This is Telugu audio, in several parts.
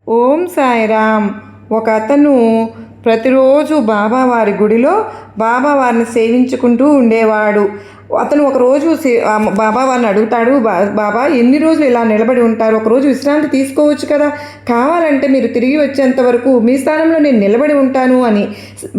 ఓం సాయిరామ్. ఒక అతను ప్రతిరోజు బాబావారి గుడిలో బాబావారిని సేవించుకుంటూ ఉండేవాడు. అతను ఒకరోజు బాబావారిని అడుగుతాడు, బాబా ఎన్ని రోజులు ఇలా నిలబడి ఉంటారు, ఒకరోజు విశ్రాంతి తీసుకోవచ్చు కదా, కావాలంటే మీరు తిరిగి వచ్చేంత వరకు మీ స్థానంలో నేను నిలబడి ఉంటాను అని.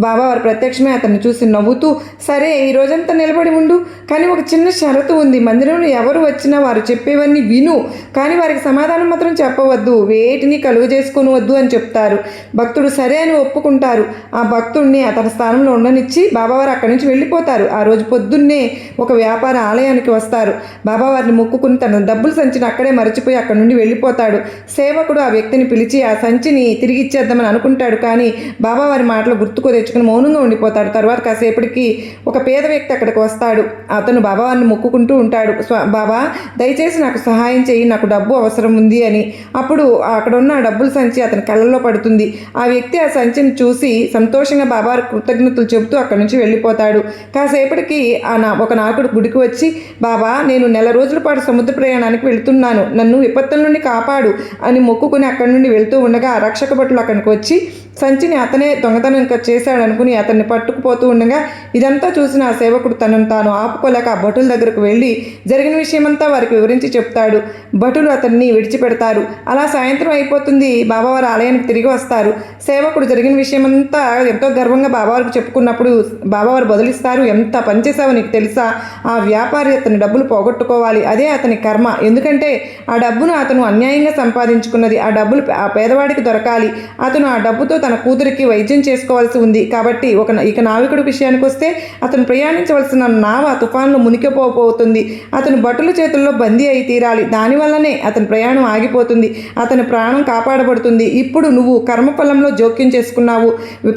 బాబావారు ప్రత్యక్షమే అతన్ని చూసి నవ్వుతూ, సరే ఈ రోజంతా నిలబడి ఉండు, కానీ ఒక చిన్న షరతు ఉంది, మందిరంలో ఎవరు వచ్చినా వారు చెప్పేవన్నీ విను, కానీ వారికి సమాధానం మాత్రం చెప్పవద్దు, వేటిని కలుగు చేసుకోవద్దు అని చెప్తారు. భక్తుడు సరే అని ఒప్పుకుంటారు. ఆ భక్తుడిని అతని స్థానంలో ఉండనిచ్చి బాబావారు అక్కడి నుంచి వెళ్ళిపోతారు. ఆ రోజు పొద్దున్నే ఒక వ్యాపార ఆలయానికి వస్తారు. బాబావారిని మొక్కుకుని తన డబ్బుల సంచిని అక్కడే మరచిపోయి అక్కడి నుండి వెళ్ళిపోతాడు. సేవకుడు ఆ వ్యక్తిని పిలిచి ఆ సంచిని తిరిగి ఇచ్చేద్దామని అనుకుంటాడు, కానీ బాబావారి మాటలు గుర్తుకు తెచ్చుకుని మౌనంగా ఉండిపోతాడు. తర్వాత కాసేపటికి ఒక పేద వ్యక్తి అక్కడికి వస్తాడు. అతను బాబావారిని మొక్కుకుంటూ ఉంటాడు, బాబా దయచేసి నాకు సహాయం చేయి, నాకు డబ్బు అవసరం ఉంది అని. అప్పుడు అక్కడ ఉన్న డబ్బుల సంచి అతని కళ్ళల్లో పడుతుంది. ఆ వ్యక్తి ఆ సంచిని చూసి సంతోషంగా బాబావారి కృతజ్ఞతలు చెబుతూ అక్కడి నుంచి వెళ్ళిపోతాడు. కాసేపటికి ఒక నాయకుడు గుడికి వచ్చి, బాబా నేను నెల రోజుల పాటు సముద్ర ప్రయాణానికి వెళుతున్నాను, నన్ను విపత్తుల నుండి కాపాడు అని మొక్కుకుని అక్కడి నుండి వెళ్తూ ఉండగా రక్షక భటులు అక్కడికి వచ్చి సంచిని అతనే దొంగతనం చేశాడు అనుకుని అతన్ని పట్టుకుపోతూ ఉండగా ఇదంతా చూసిన ఆ సేవకుడు తనను తాను ఆపుకోలేక ఆ భటుల దగ్గరకు వెళ్ళి జరిగిన విషయమంతా వారికి వివరించి చెప్తాడు. భటులు అతన్ని విడిచిపెడతారు. అలా సాయంత్రం అయిపోతుంది. బాబావారి ఆలయానికి తిరిగి వస్తారు. సేవకుడు జరిగిన విషయమంతా ఎంతో గర్వంగా బాబావారికి చెప్పుకున్నప్పుడు బాబావారు బదులిస్తారు, ఎంత పనిచేసావో నీకు తెలుసా, ఆ వ్యాపారి అతని డబ్బులు పోగొట్టుకోవాలి, అదే అతని కర్మ, ఎందుకంటే ఆ డబ్బును అతను అన్యాయంగా సంపాదించుకున్నది, ఆ డబ్బులు ఆ పేదవాడికి దొరకాలి, అతను ఆ డబ్బుతో తన కూతురికి వైద్యం చేసుకోవాల్సి ఉంది. కాబట్టి ఇక నావికుడి విషయానికి వస్తే అతను ప్రయాణించవలసిన నావ తుఫాన్లో మునిగిపోతుంది. అతను భటుల చేతుల్లో బందీ అయి తీరాలి, దానివల్లనే అతని ప్రయాణం ఆగిపోతుంది, అతని ప్రాణం కాపాడబడుతుంది. ఇప్పుడు నువ్వు కర్మఫలంలో జోక్యం చేసుకున్నావు,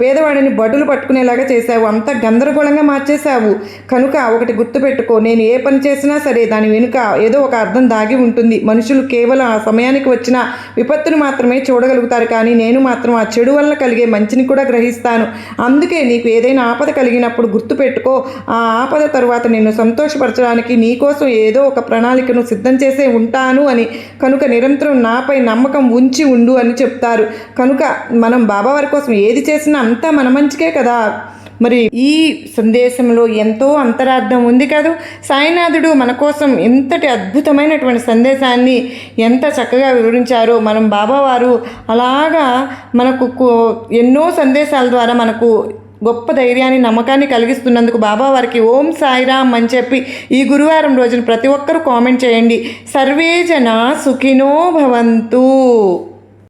పేదవాడిని భటులు పట్టుకునేలాగా చేశావు, అంతా గందరగోళంగా మార్చేశావు. కనుక ఒకటి గుర్తుపెట్టుకో, నేను ఏ పని చేసినా సరే దాని వెనుక ఏదో ఒక అర్థం దాగి ఉంటుంది. మనుషులు కేవలం ఆ సమయానికి వచ్చిన విపత్తును మాత్రమే చూడగలుగుతారు, కానీ నేను మాత్రం ఆ చెడు వల్ల కలిగే మంచిని కూడా గ్రహిస్తాను. అందుకే నీకు ఏదైనా ఆపద కలిగినప్పుడు గుర్తుపెట్టుకో, ఆ ఆపద తరువాత నిన్ను సంతోషపరచడానికి నీకోసం ఏదో ఒక ప్రణాళికను సిద్ధం చేసే ఉంటాను అని. కనుక నిరంతరం నాపై నమ్మకం ఉంచి ఉండు అని చెప్తారు. కనుక మనం బాబావారి కోసం ఏది చేసినా అంతా మన మంచికే కదా. మరి ఈ సందేశంలో ఎంతో అంతరార్థం ఉంది కదా. సాయినాథుడు మన కోసం ఎంతటి అద్భుతమైనటువంటి సందేశాన్ని ఎంత చక్కగా వివరించారో. మనం బాబావారు అలాగా మనకు ఎన్నో సందేశాల ద్వారా మనకు గొప్ప ధైర్యాన్ని నమ్మకాన్ని కలిగిస్తున్నందుకు బాబావారికి ఓం సాయిరామ్ అని చెప్పి ఈ గురువారం రోజున ప్రతి ఒక్కరూ కామెంట్ చేయండి. సర్వే జనా సుఖినో భవంతు.